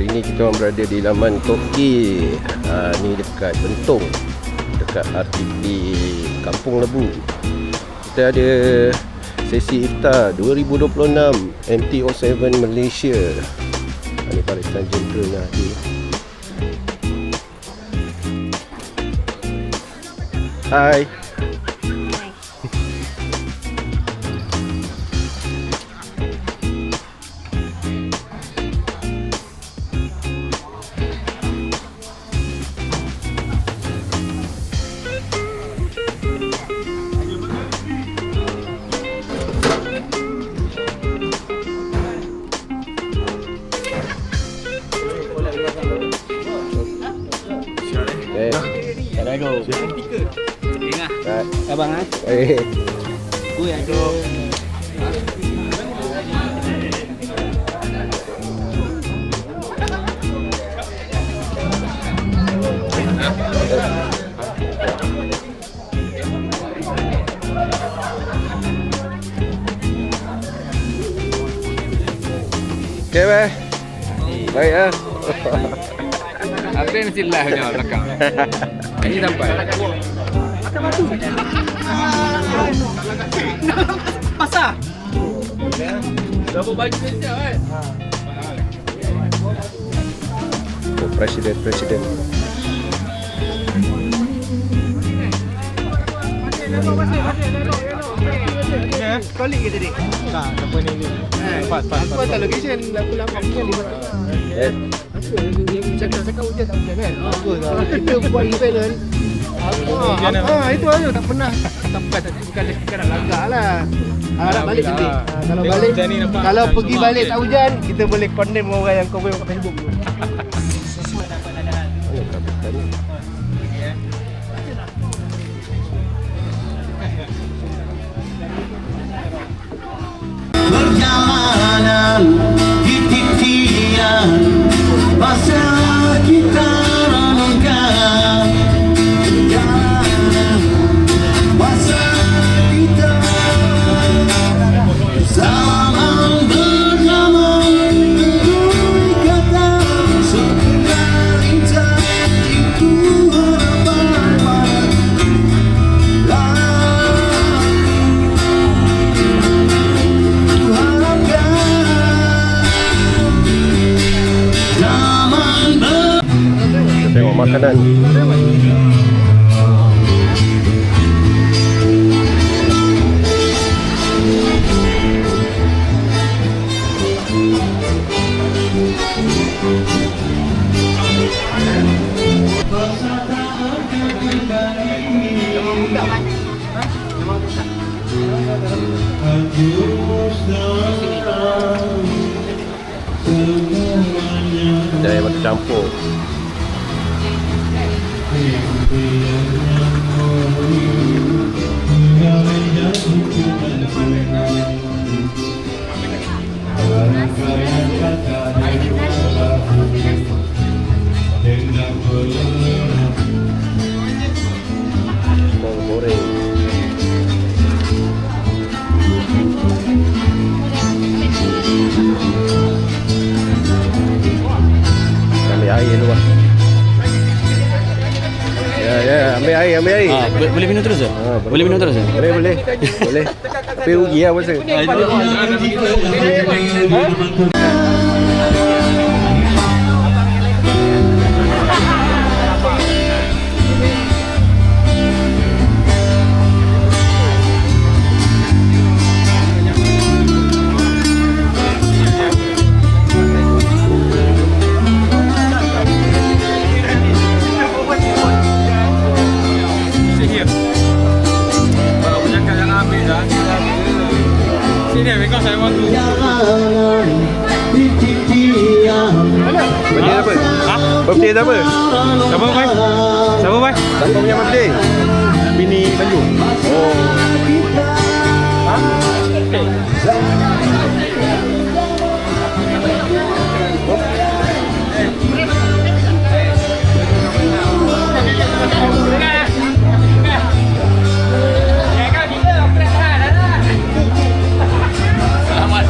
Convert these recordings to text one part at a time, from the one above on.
ini kita orang berada di Laman Toki. Ni dekat Bentong, dekat RTP Kampung Lebu. Kita ada sesi iftar 2026 MT07 Malaysia. Ini barisan jenderalnya ni. Hai. Abang Gue ada. Okay, baik. Baik ya. Apa yang mesti live je belakang. Ini sampai. Makan batu. Pasar. Double baju saja kan. Oh, presiden. Kolik ke tadi? Tak, apa ni? Pas. Aku tak location, aku lapar kan 500. Yang cakap hujan tak hujan kan? Bagus lah. Kita buat event kan. Itu aja tak pernah. Bukan nak lagak lah. Harap balik nanti. Kalau balik, kalau pergi balik tak hujan, kita boleh condemn orang yang komen kat Facebook tu. Perjalanan titian masa kita renungkan, masa kita zaman bersama, tui kata sekedar insan itu harapan tengok makanan. Ada yang batu campur. Goreng. Ambil air dulu lah. Ya, ambil air. Boleh minum terus ke? Boleh minum terus ke? Boleh. Tapi rugi lah masa. Sini, because I want to. Birthday apa? Birthday apa? Siapa, Pai? Siapa punya birthday? Bini Tanjung. Oh. Selamat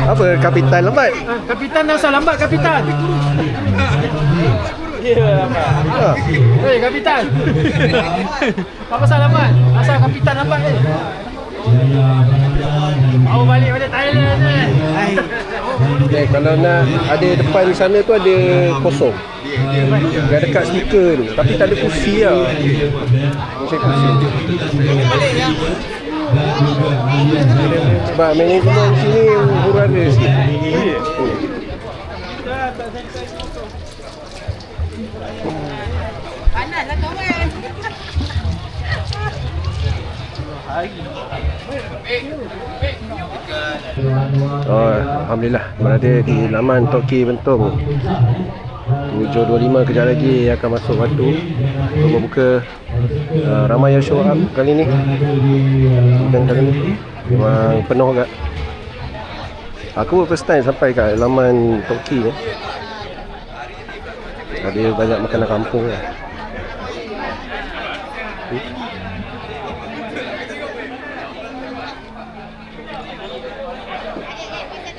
Apa kapitan lambat? Kapitan asal lambat, Kapitan. Ha. Hei, Kapitan. Apa pasal lambat? Asal Kapitan lambat ni. Bawa balik pada Thailand ni. Okay, kalau nak ada depan sana tu ada kosong. Yang dekat stiker tu. Tapi tak ada kursi lah. Macam kursi. Sebab manajemen sini hura-hara sikit. Panaslah kawan. Oh, Alhamdulillah berada di laman Tok Ki Bentong. 7.25 kejap lagi akan masuk waktu untuk buka. Ramai yang show up kali ni. Dan kali ni memang penuh agak. Aku first time sampai kat laman Tok Ki ni. Ada banyak makanan kampung lah.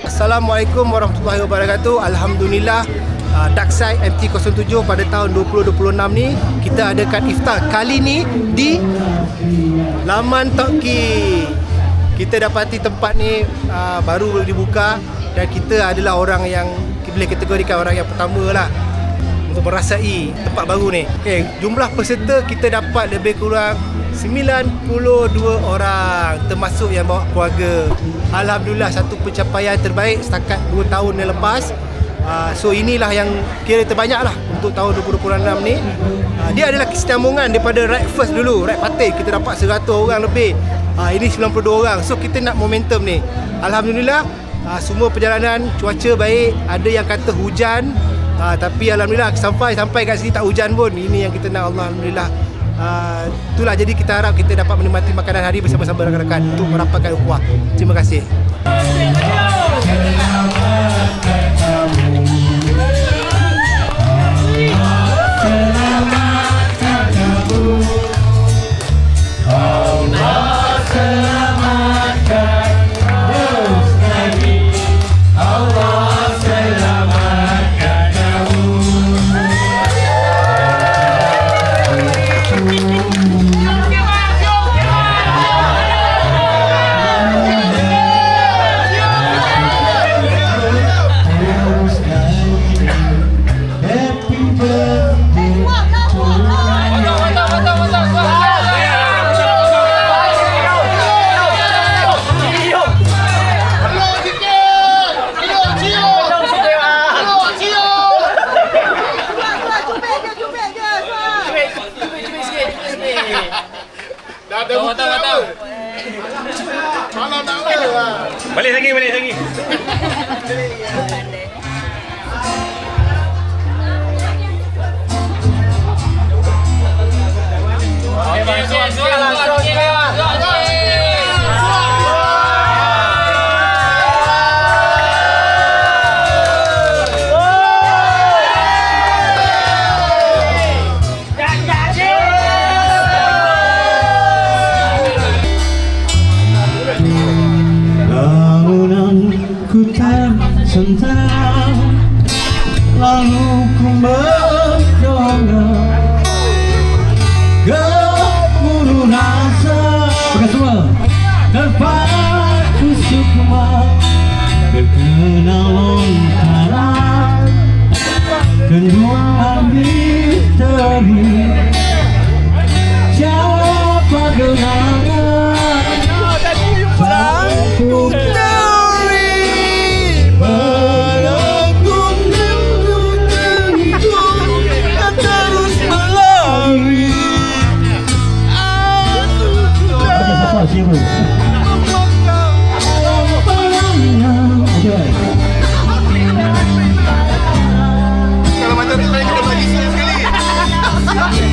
Assalamualaikum warahmatullahi wabarakatuh. Alhamdulillah, Darkside MT07 pada tahun 2026 ni kita adakan iftar kali ni di laman Tok Ki. Kita dapati tempat ni baru dibuka dan kita adalah orang yang boleh kategorikan orang yang pertama lah untuk merasai tempat baru ni. Okay, jumlah peserta kita dapat lebih kurang 92 orang, termasuk yang bawa keluarga. Alhamdulillah, satu pencapaian terbaik setakat 2 tahun yang lepas. So inilah yang kira terbanyak lah untuk tahun 2026 ni. Dia adalah kesinambungan daripada ride first dulu, ride partai kita dapat 100 orang lebih. Ini 92 orang. So kita nak momentum ni. Alhamdulillah, semua perjalanan cuaca baik. Ada yang kata hujan, tapi Alhamdulillah sampai kat sini tak hujan pun. Ini yang kita nak, Alhamdulillah. Itulah, jadi kita harap kita dapat menikmati makanan hari bersama-sama rakan-rakan untuk merapatkan ukhuwah. Terima kasih. Balik lagi. Sentak lalu ku mendongak gemuruh rasa terpaku sukma terkenal lontaran kedua misteri siapa gerangan sanggup Kalau macam tu kita bagi sekali.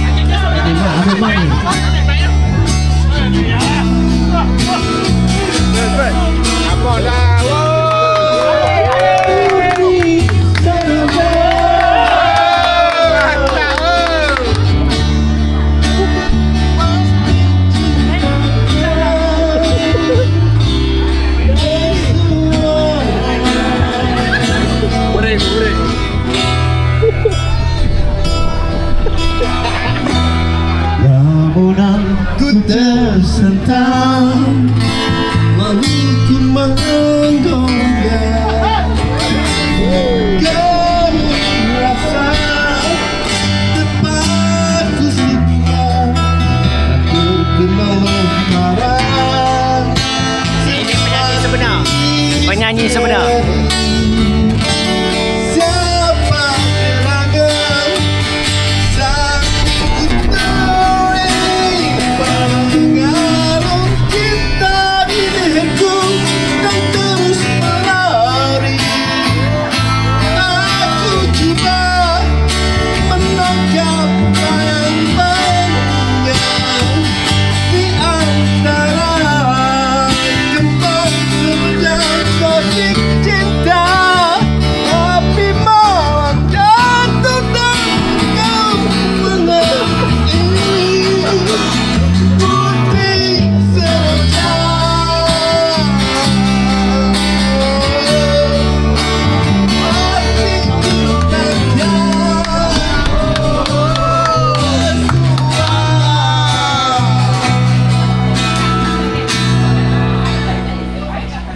penyanyi sebenar. Siapa gelagam sang puteri pengarung cinta di leherku dan terus melari. Aku cuba menangkap bayang-bayangnya di antara gembok terjang konflik cinta. Tapi malah jatuh dan kau mengerti putri senja.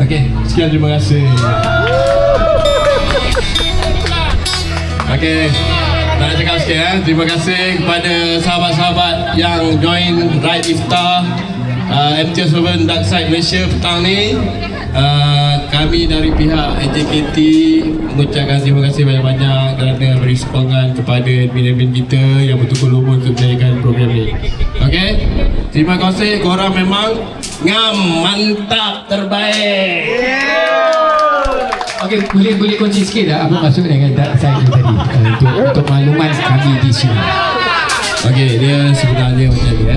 Okey, sekian, terima kasih. Okey, nak cakap sikit terima kasih kepada sahabat-sahabat yang join Ride Iftar MT07 Dark Side Malaysia petang ni. Kami dari pihak AJKT mengucapkan terima kasih banyak-banyak kerana beri sokongan kepada admin-admin kita yang betul-betul lubur untuk menjayakan program ni. Okey, terima kasih, korang memang ngam, mantap, terbaik. Okey, boleh kunci sikit tak apa maksud dengan dark side ni tadi? Untuk makluman kami di sini. Okey, dia sebenarnya macam ni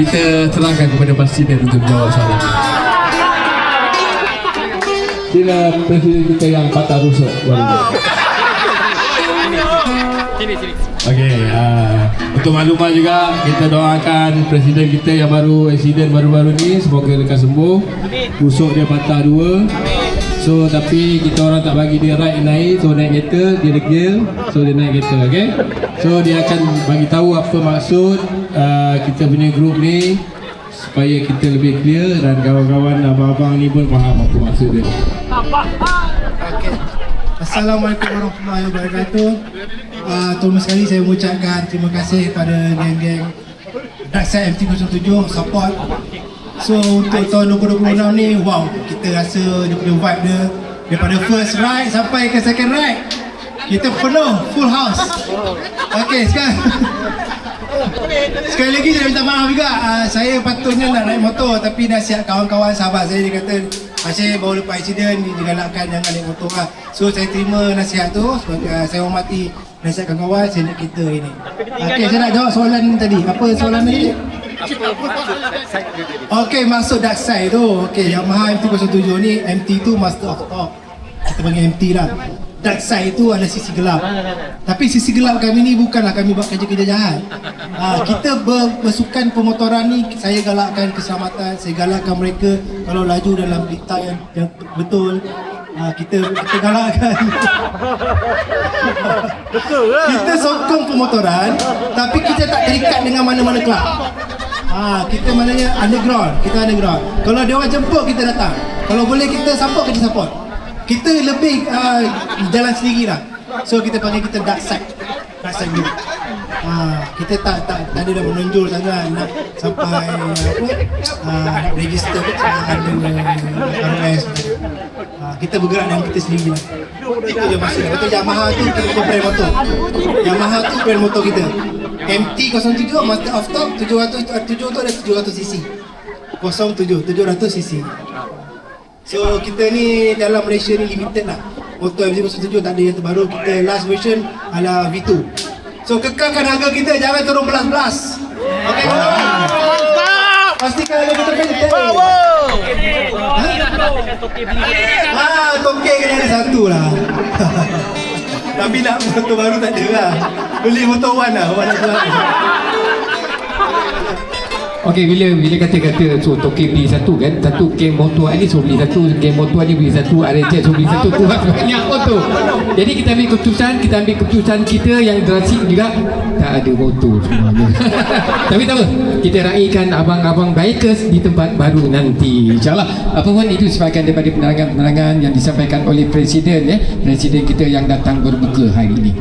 kita serahkan kepada Presiden untuk menjawab soalan. Dia Presiden kita yang patah rusuk baru. Okey, untuk makluman juga kita doakan Presiden kita yang baru accident baru-baru ni semoga lekas sembuh. Rusuk dia patah 2. So tapi kita orang tak bagi dia ride naik, so naik kereta dia degil, so dia naik kereta, okey. So dia akan bagi tahu apa maksud kita punya grup ni supaya kita lebih clear dan kawan-kawan abang-abang ni pun faham apa maksud dia. Okay. Assalamualaikum warahmatullahi wabarakatuh. Terima sekali saya mengucapkan terima kasih kepada geng-geng Dark Side MT07 support. So untuk tahun 2026 ni, wow, kita rasa dia punya vibe dia daripada first ride sampai ke second ride kita penuh, full house. Okay, sekali lagi saya minta maaf juga. Saya patutnya nak naik motor tapi nasihat kawan-kawan sahabat saya dia kata Asyik baru lepas insiden digalakkan jangan naik motor lah. So saya terima nasihat tu sebagai saya hormati nasihat kawan-kawan, saya naik kereta ini. Okay, saya nak jawab soalan tadi. Apa soalan tadi? Okey, maksud dark side tu. Okey, Yamaha MT-07 ni, MT tu master of top. Kita panggil MT lah. Dark side tu adalah sisi gelap. Tapi sisi gelap kami ni bukanlah kami buat kerja-kerja jahat. Kita bersukan pemotoran ni, saya galakkan keselamatan, saya galakkan mereka kalau laju dalam berita yang betul. Kita galakkan. Kita sokong pemotoran, tapi kita tak terikat dengan mana-mana kelab. Kita maknanya underground, kita underground. Kalau dia orang jemput, kita datang. Kalau boleh kita support, kita support. Kita lebih jalan sendiri lah. So kita panggil kita dark side. Dark side group. Kita tak ada dah menonjol sangat nak sampai nak register ada RS. Kita bergerak dengan kita sendiri lah. Itu je maksudnya. Kata Yamaha tu kita brand motor. Yamaha tu brand motor kita. MT-07 Master of Top 700 tu ada 700cc. 700cc. So kita ni dalam Malaysia ni limited lah. Motor MT-07 tak ada yang terbaru. Kita last version adalah V2. So kekalkan harga kita, jangan turun belas-belas. Okey. Pastikan harga kita pendek. Tokek kena ada satu lah. Tapi nak motor baru tak ada lah. Beli motor one lah. Awak nak jual. Okey, bila kata-kata so Tokek beli satu kan, satu game motor ni so beli satu, game motor ni beli satu, RJ so beli satu, kurang banyak motor. Jadi kita ambil keputusan kita yang drastik juga, tak ada motor semuanya. Tapi tak apa, kita raikan abang-abang bikers di tempat baru nanti, insyaAllah. Apa pun itu sebahagian daripada penerangan yang disampaikan oleh Presiden Presiden kita yang datang berbuka hari ini.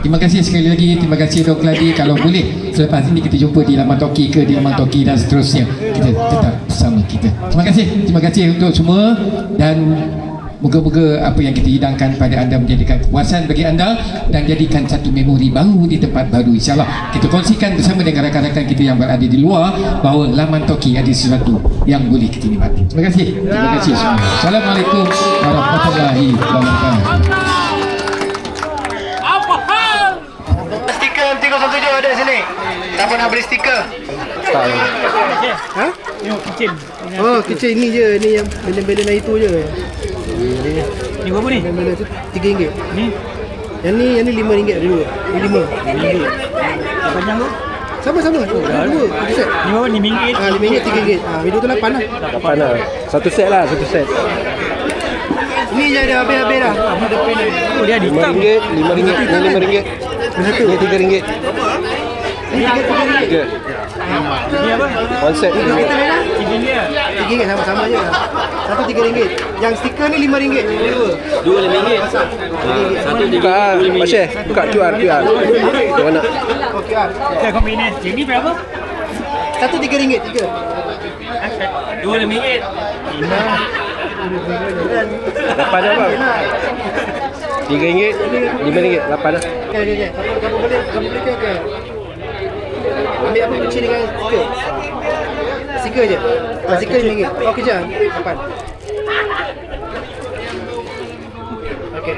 Terima kasih sekali lagi, terima kasih Dok Ladi. Kalau boleh selepas ini kita jumpa di Laman Toki ke di Laman Toki dan seterusnya, kita tetap bersama kita. Terima kasih untuk semua dan Moga-moga apa yang kita hidangkan pada anda menjadikan kepuasan bagi anda dan jadikan satu memori baru di tempat baru, insyaAllah. Kita kongsikan bersama dengan rakan-rakan kita yang berada di luar bahawa laman Toki ada sesuatu yang boleh kita nikmati. Terima kasih. Terima kasih semua. Assalamualaikum warahmatullahi wabarakatuh. Stiker MT-07 ada sini. Siapa nak beli stiker? Ha? Oh, kecil ni je. Ni yang belen-belen itu je. Ni berapa ni? Belen-belen tu RM3. Ni? Yang ni RM5 dulu. Ni RM5. Panjang tu? Sama-sama. Dua. Satu set. Ni berapa ni? RM5? RM5, RM3. Video tu 8 lah. 8 lah. Satu set lah, satu set. Ni je ada habis-habis dah. Oh, dia ada hitam. RM5, RM5, ni RM5. Ni RM3. Ni RM3. Ni apa? One set Kita RM3. mana? RM3. RM3 sama-sama je. Satu RM3. Yang stiker ni RM5. Dua RM5. Satu buka lah. Pak Syekh, buka QR. Yang mana? Okey. Okay, kombinasi. Ni berapa? Satu RM3. Tiga. Dua RM5. 8 lah bang. RM3, RM5, 8 lah. Okey. Kamu boleh ke? Ambil apa kecil dengan stiker? Stiker je? Stiker RM5. Oh, kejap. 8. Okey.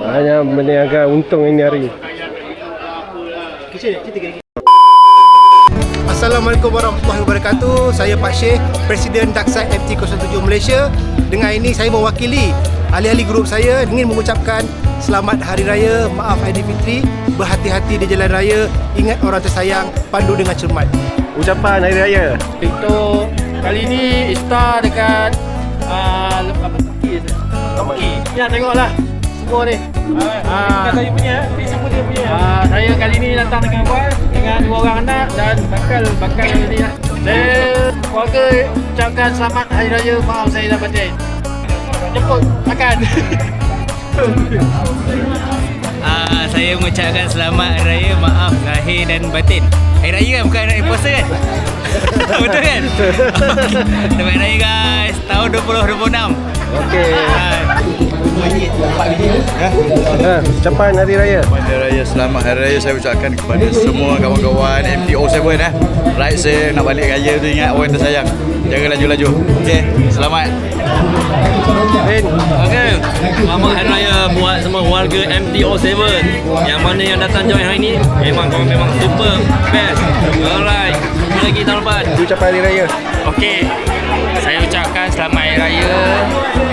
Banyak berniaga untung ini hari. Kecil RM3. Assalamualaikum warahmatullahi wabarakatuh. Saya Pak Syekh, Presiden Darkside MT-07 Malaysia. Dengan ini saya mewakili ahli-ahli grup saya ingin mengucapkan selamat Hari Raya, maaf Aidilfitri, berhati-hati di jalan raya, ingat orang tersayang, pandu dengan cermat. Ucapan Hari Raya. Untuk kali ni Ista dekat apa Toki. Ya, tengoklah semua ni. Saya punya, ni semua dia punya. Saya kali ni datang dengan abang, dengan 2 orang anak dan bakal ni lah. Saya keluarga ucapkan selamat Hari Raya, maaf saya dah batin. Jemput makan. Saya mengucapkan selamat Hari Raya, maaf lahir dan batin. Hari Raya bukan Hari Puasa kan? Betul kan? Selamat Hari Raya guys, tahun 2026. Okey. Ucapan Hari Raya. Hari Raya, selamat Hari Raya saya ucapkan kepada semua kawan-kawan MT-07 Right, saya nak balik raya tu ingat orang tersayang. Jangan laju-laju. Okey, selamat. Okey, selamat Hari Raya buat semua warga MT-07 yang mana yang datang join hari ni. Memang super best. Alright, jumpa lagi tahun depan. Ucapan Hari Raya. Okey, saya ucapkan selamat Hari Raya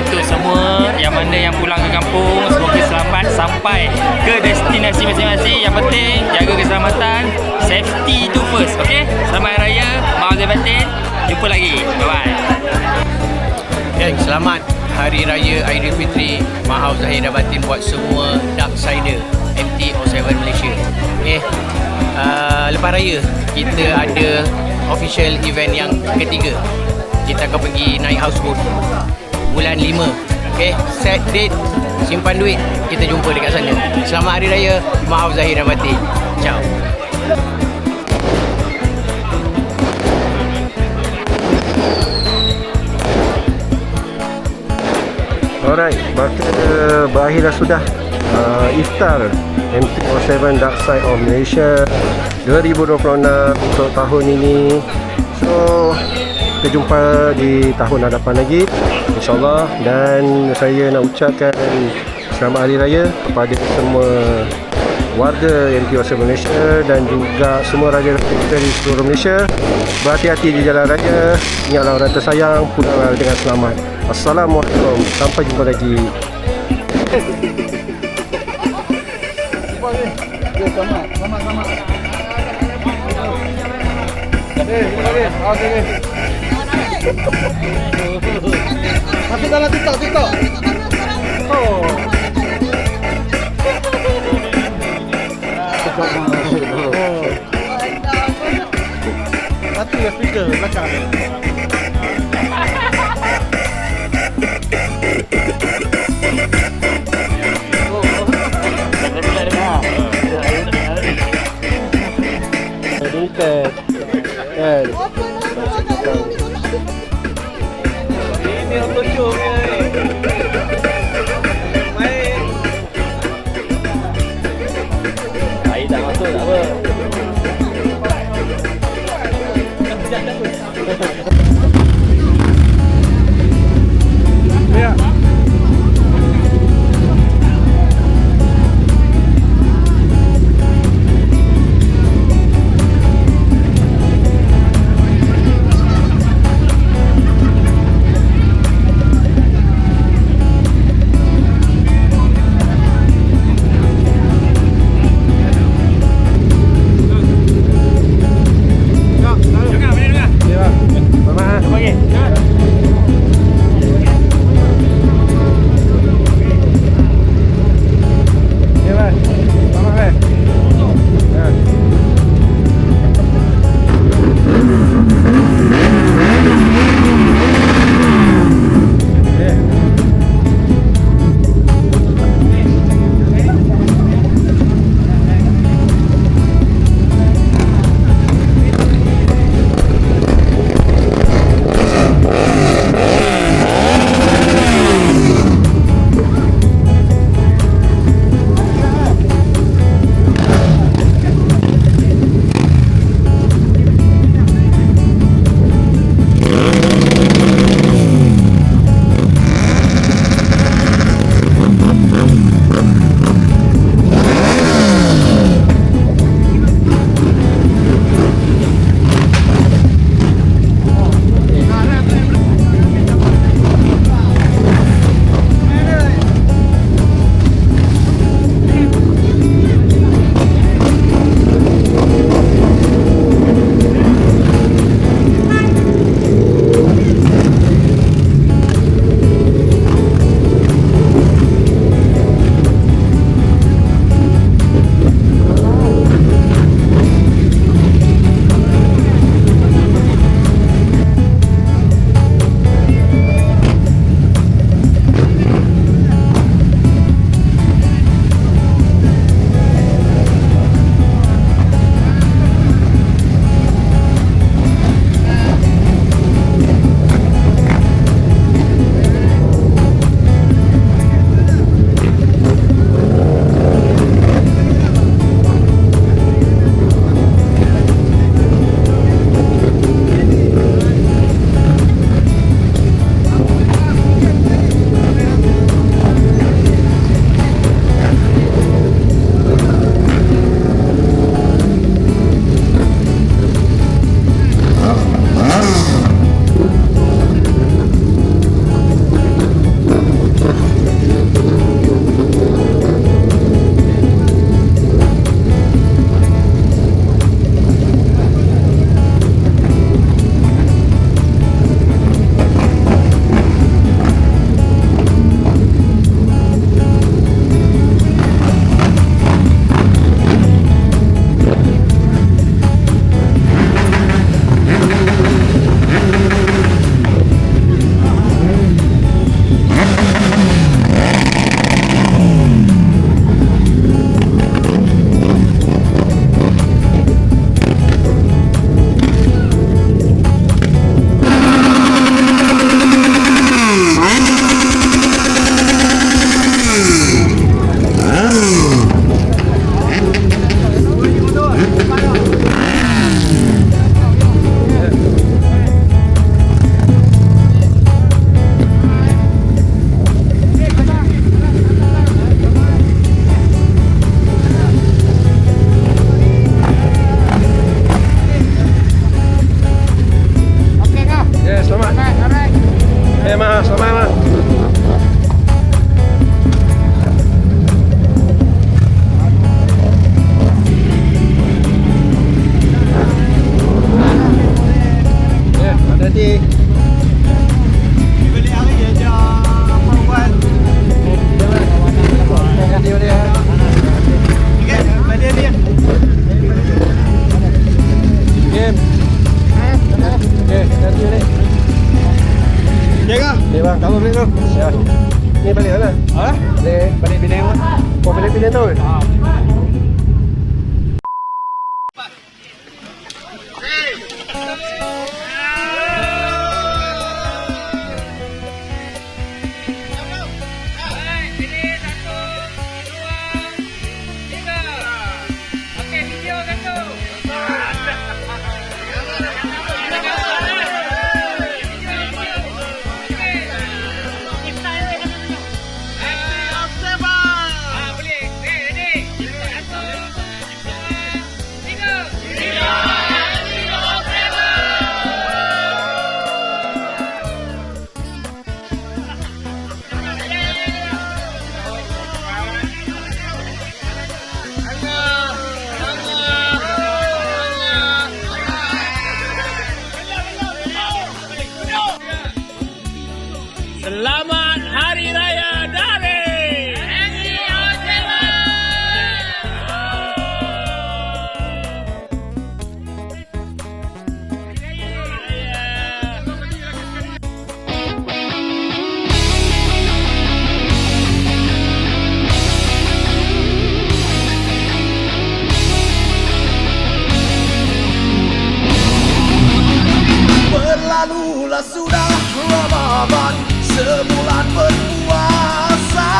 untuk semua yang mana yang pulang ke kampung. Semoga selamat sampai ke destinasi masing-masing. Yang penting jaga keselamatan, safety itu first. Okey, selamat Hari Raya, maaf lahir batin. Jumpa lagi. Bye-bye. Dan selamat Hari Raya Aidilfitri, maaf zahir dan batin buat semua Darksider MT-07 Malaysia. Okay. Lepas raya kita ada official event yang ketiga. Kita akan pergi naik houseboat bulan 5. Okay, set date, simpan duit, kita jumpa dekat sana. Selamat Hari Raya, maaf zahir dan batin. Ciao. Alright, berakhirlah sudah iftar MT-07 Darkside of Malaysia 2026 untuk tahun ini. So kita jumpa di tahun hadapan lagi InsyaAllah. Dan saya nak ucapkan selamat Hari Raya kepada semua warga MT-07 Malaysia dan juga semua raja-raja kita di seluruh Malaysia. Berhati-hati di jalan raya, ingatlah orang tersayang, pulanglah dengan selamat. Assalamualaikum, sampai jumpa lagi. Masuk dalam TikTok. Oh. Satu ya speaker belakang. Ni balik mana? Balik Penang lah. Kau balik Penang tu? Selamat Hari Raya dari Berlalulah sudah Ramadan, sebulan berpuasa.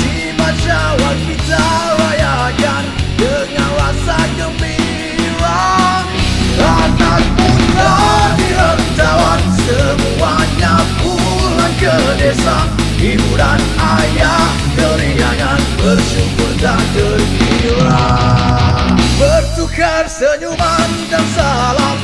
Di Jawa kita rayakan dengan rasa gembira. Anak muda di rantauan semuanya pulang ke desa. Ibu dan ayah keringangan bersyukur tak terkira. Bertukar senyuman dan salam